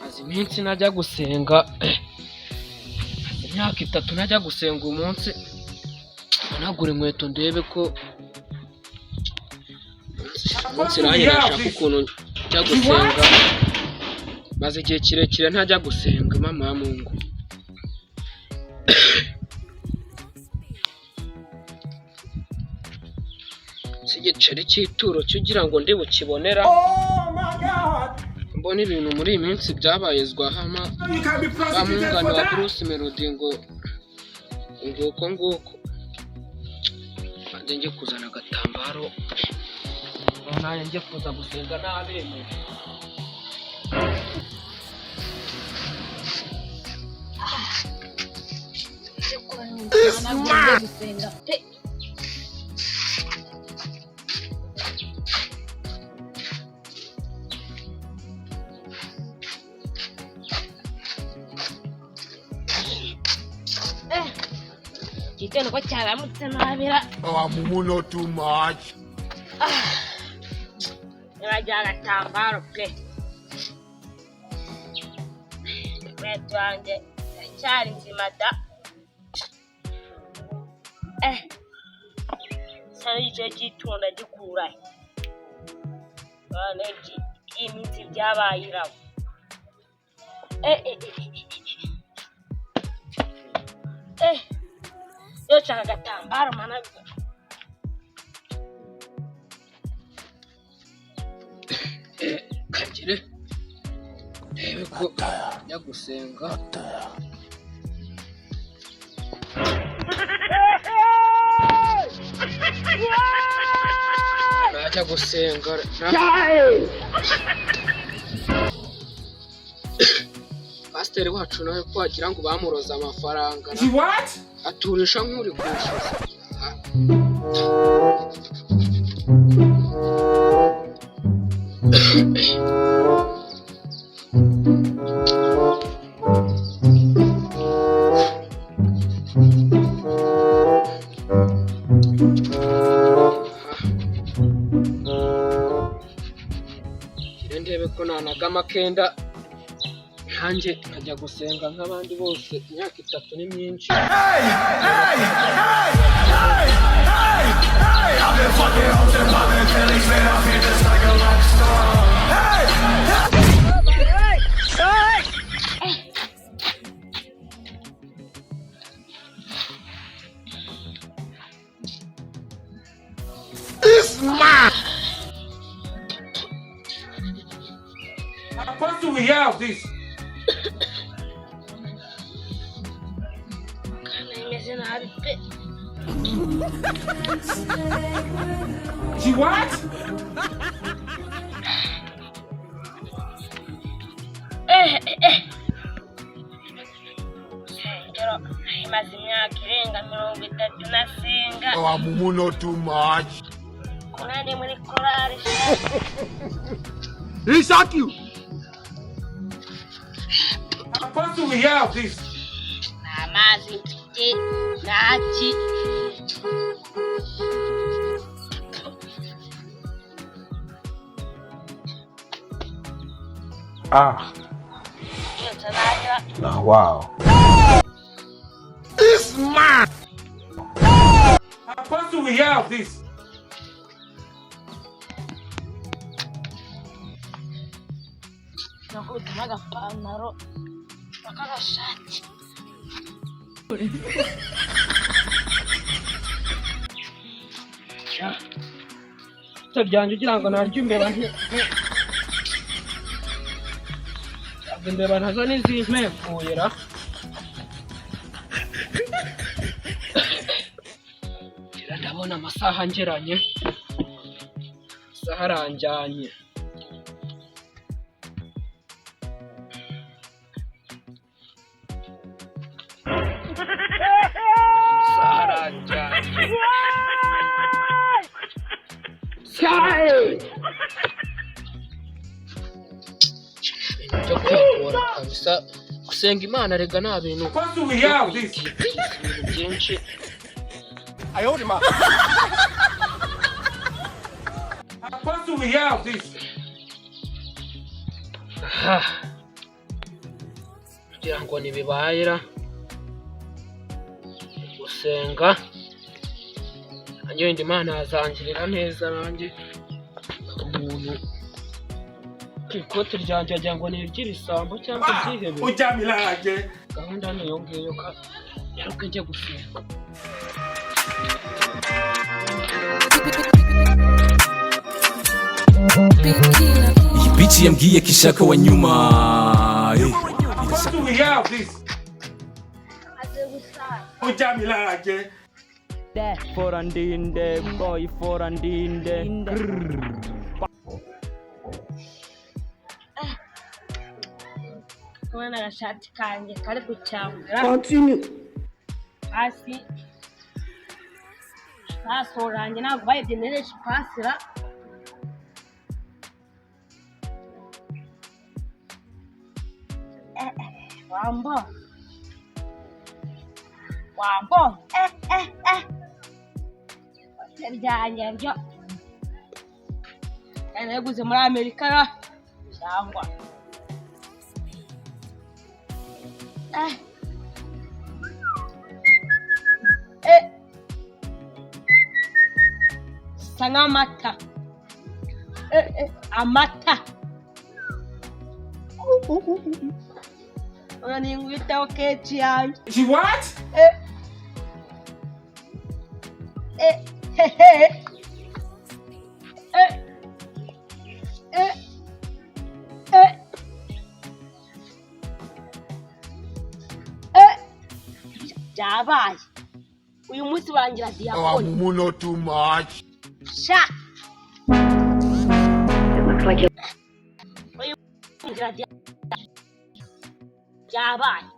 Azi iminsi najya gusenga, imyaka 3 najya gusenga umunsi nagura inkweto ndebe ko umunsi nanjye nashaka ukuntu njya gusenga, maze igihe kirekire ntajya gusenga mama ya Mungu. Igiceri cy'ituro cyugira ngo ndi bukibonera, mbona ibintu muri iyi minsi byabayezwa hama bamungana wa Bruce Melody ngo nguko njye kuzana agatambaro naye njye kuza gusenga n'abemeye. Kitendo kwa cyaramutse nabira. Mumu not too much. Nirajya agatambaro pe. Inkweto yanjye cyari nzima da. Sari icyo gitunda gikura. Bane iminsi byabaye iraho. Yo cyanga agatambaro mana. Kagire rebe ko njya gusenga. Najya gusenga pasiteri wacu nawe ko wagira ngo bamuroza amafaranga, aturisha nk'uri kwishyuza. Ndebe ko nanaga amakenda nanjye nkajya gusenga nk'abandi bose. Imyaka 3 ni myinshi. This man. What do we have this? She what? Imazimyaka irenga 30 nasenga. Mumu not too much. Kunani muri korari. He shot you. What do we have this? Amazi mfite naki. Wow. This man. What do we have this? Nakutumaga pantaro. Nakaka shati. Byanje ugira ngo naryo imbeba imbeba nazo nizimepfuyera. Ndabona amasaha ngeranye, isaha aranjyanye. Ibintu byo kwigora kabisa gusenga Imana rega nta bintu Supposed to hear this. byinshi. Supposed to hear this. Kugira ngo nibibayira gusenga nanjye ndi Imana yazangirira neza nanjye umuntu ikote ryanjye agira ngo niryire isambo cyangwa ibyihebe Ujamilage. gahunda niyo ngiyo yaruke njye gusenga. Iyi bitch yambwiye ko ishaka wa nyuma. Supposed to hear this. aze gusara Ujamilage. Forandinde, boy, forandinde. kubona agashati kanjye kari gucyambura hasi basorange ntabwo bayibye nereje pasira wambo ryanjye ryo naguze muri Amerika cyangwa sa nk'amata amata uno ni ngwitaho keji yanjye. She what? Byabaye uyu munsi barangira diyakoni. Muno too much. Sha uyu barangira diyakoni byabaye.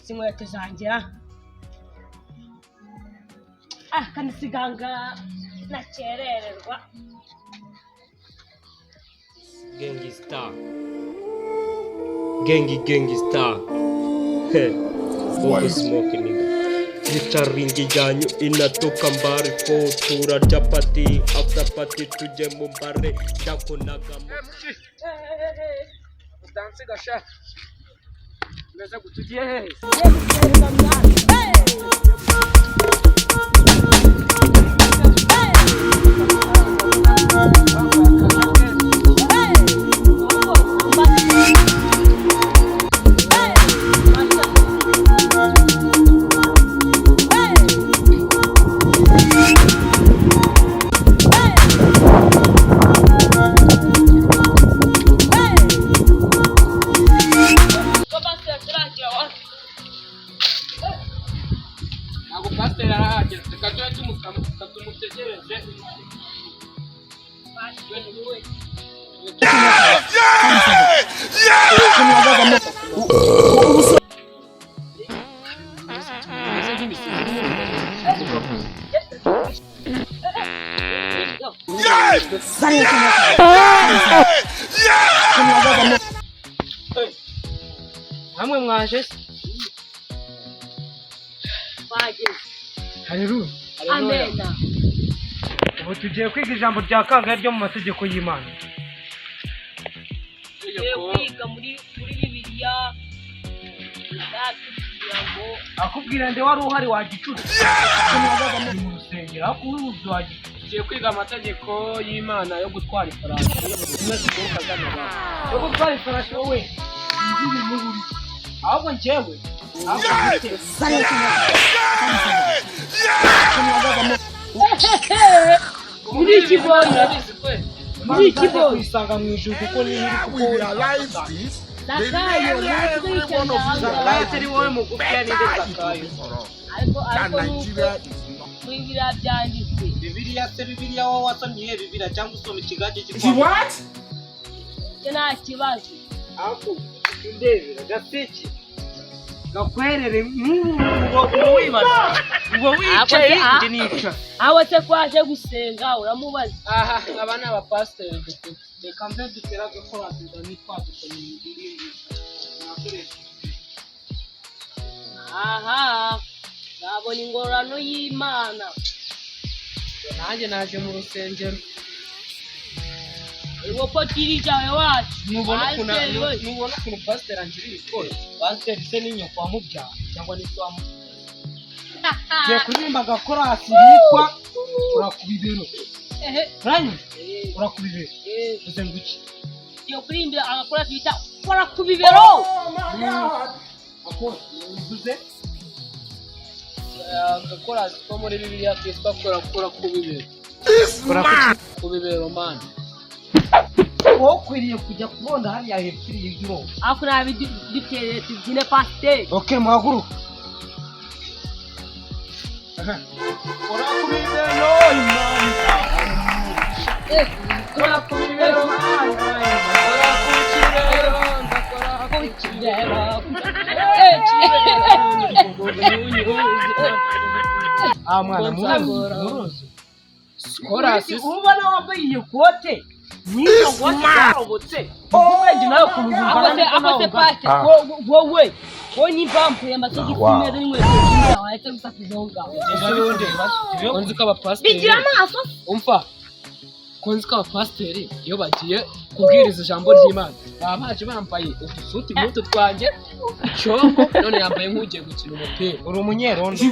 si inkweto zangira kanisiganga nakerererwa. Gengi star. Gengi star. What smoking nigga. Gitaringi janyu inatoka mbari po turarya pati after party tujye mu bare ndakonagamo. Utansi gasha meze gutugiye hehe pasiteri arahageze gatoya tumutegereje. hamwe mwaje haleluya Amena. ubu tugiye kwiga ijambo rya kangahe ryo mu mategeko y'Imana. Tugiye kwiga muri Bibiliya akubwira nde wari uhari wagicuza mu rusengero aho uruzi wagicuza. Tugiye kwiga amategeko y'Imana yo gutwara ifarashi yo gutwara ifarashi wowe ahubwo njyewe muri ikibondo kwisanga mu ijuru kuko ni iri kuko Zakayo ari wowe mugufiya n'inde Zakayo ariko Bibiliya byanditse. Bibiliya wowe wasomye Bibiliya cyangwa usoma ikigage She what? Nta kibazo ako ndebera gaseke gakwerere ngo wibaza ngo wicaye ndi nica aho se kwaje gusenga uramubaza aha aba ni abapasiteri dufite reka mbe dutera gukora nitwaduka mu ndirimbo nakoresha aha nabona ingororano y'Imana nanjye naje mu rusengero uwo potiri cyawe wacu nubona ukuntu pasiteri angirira ikoro pasiteri se ni nyoko wamubyara cyangwa ni se wamubyara ngiye kuririmba agakorasi yitwa urakubibero urakubibero uze nguki iyo kurimbira agakorasi bita urakubibero uvuze agakorasi ko muri Bibiliya kitwa urakubibero urakubibero man wowe ukwiriye kujya kubonda hariya hepfo y'igiro ako nabi dutere tubyine pasiteri okay muhaguruka urakubibero imana urakubibero mwana muruzi korasi ubona wambaye iyo kote niyo kote yarobotse ubwenge nawe kumuzumva ako se pasiteri wowe nyibampuye amasogisi meza n'inkweto nziza wahita gusakuza aho ngaho konzi ko abapasiteri bigira amaso umva konzi ko abapasiteri iyo bagiye kubwiriza ijambo ry'Imana baba baje bambaye udusuti nk'utu twanjye icyombo none yambaye nk'ugiye gukina umupira uri umunyerondo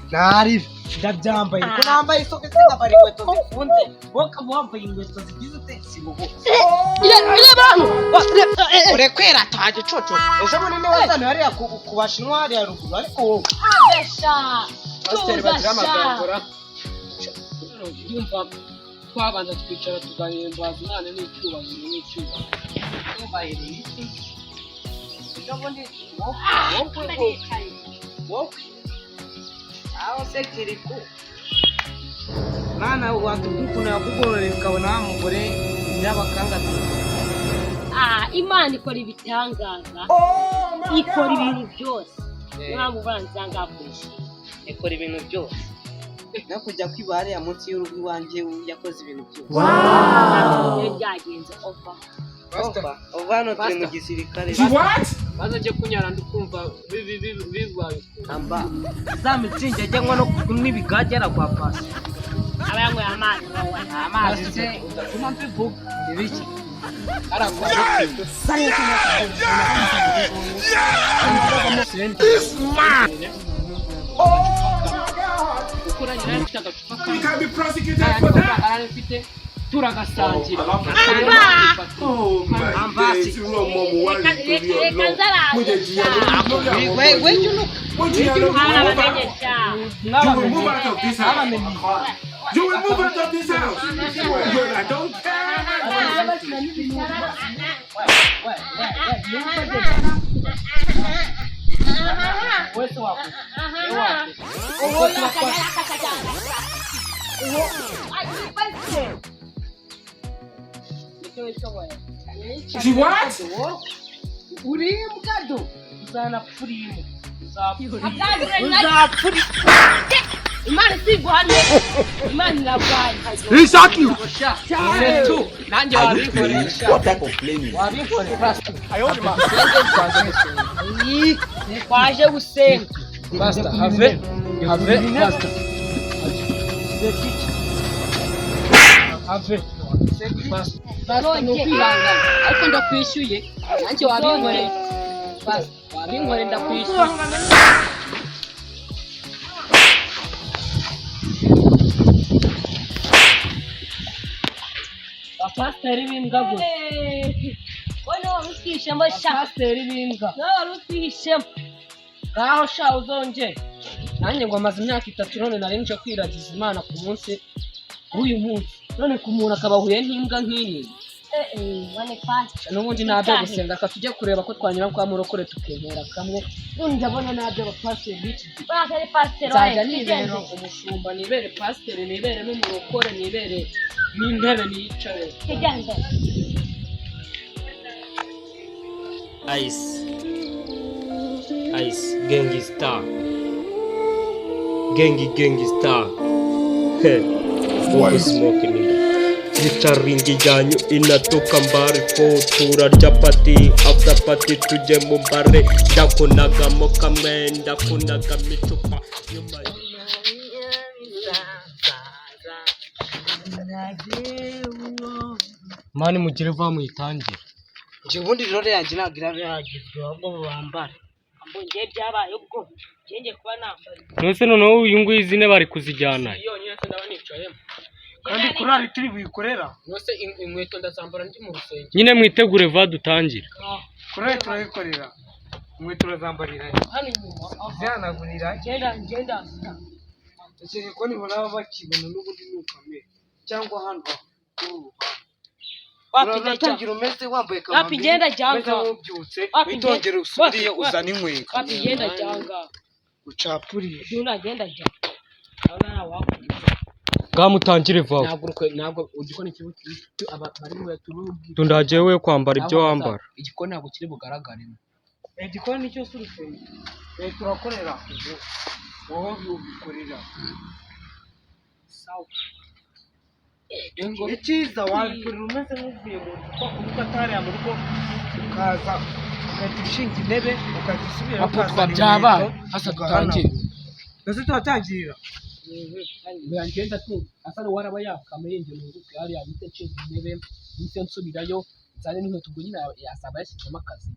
ntari ndabyambaye ko nambaye isogisi nkabara inkweto zifunze wowe ukaba wambaye inkweto zigize utetsibugo urekwera ataje coco ejo bunini wazana hariya ku bashinwa hariya ruguru ariko wowe pasiteri bagira amagambura yumva twabanza twicara tugahimbaza Imana n'icyubahiro tubahereye iki ejo bundi wowe aho se kiriku mwana watubwira ukuntu yakugororera ukabona wa mugore nyabakangatu Imana ikora ibitangaza ikora ibintu byose ntabwo ubanza ngakoresha ikora ibintu byose no kujya kwiba hariya munsi y'urugo iwanjye yakoze ibintu byose byagenze ova hano turi mu gisirikare maze njye kunyara ndikumva bibaye amba za mitsingi ajyanwa no n'ibigagera kwa pasi aba yanyweye amazi se udatuma mbivuga ibiki arakwa You can be prosecuted for that. turagasangira Oh my days, you know mom why you do your love. You will move out of this house. You will move out of this house. Well, I don't She what? Urimgado. Zana furimu. Imana sigwane. Imana iragwaye. He shot you. Tu. Nanje wabikoresha. What type of plane? Wabikore pastor. Ayonima. Kwaje gusenga. Pastor, have pastor. Have pastor no kwihangana ariko ndakwishyuye nanjye wabinkoreye pastor wabinkoreye ndakwishyuye pastor b'imbwa gusa wowe warutwishemo sha pastor b'imbwa wowe warutwishemo ngaho sha uzonge nanjye ngo amaze imyaka 3 none nari nje kwiragiza Imana ku munsi w'uyu munsi none ku muntu akabahuye n'imbwa nk'iyi wane pastor n'ubundi nabyo gusenga akatujye kureba ko twanyura kwa murokore tukentera kamwe none ndabona nabyo abapasiteri b'iki pastor pastor nzajya nibera umushumba nibere pasiteri nibere n'umurokore nibere n'intebe niyicare kigenda Ice. Ice Gengi Star. Gengi Star. What smoking nigga. Featuring yanyu inatoka mbari fo turarya pati after party tuje mu bare ndakunagamo kamwe ndakunagamo icupa nyuma mani mugire va muyitangira nje ubundi rero yanjye ntabwo irabihagizwe ahubwo bambara Mbonye byabaye ubwo ngenge kuba nambara. nose noneho uyu nguyu izine bari kuzijyana yonyine se ndaba nicayemo kandi kurari turi buyikorera nose inkweto ndazambara ndi mu rusengero nyine mwitegure va dutangire kurari turayikorera inkweto urazambarira Hano inyuma zihanagurira ngenda ndakeka ko nibona bakibona n'ubundi nukamere cyangwa hano uratangira umeze wambaye kamambiri wapi ngenda janga ubyutse witongere usubiriye uzana inkweto wapi ngenda janga ucapuriye ngenda janga abana wakuye bwamutangire va ntabwo ugikoni kibuki bari mu yaturubwi tundagiye we kwambara ibyo wambara igikoni ntabwo kiri bugaragaremo igikoni nicyo surufeye turakorera wowe ubikorera sawa icyiza wabikorera umeze nk'uvuye mu rugo kuko atariya mu rugo ukaza ukajya ushinga intebe ukajya usubira ukazana byabaye hasa dutangira ndetse turatangirira ngenda tu asana waraba yakameye nje mu rugo yari yabite nshinga intebe nise nsubirayo nzane n'inkweto ubwo nyine yasaba yashyizemo akazi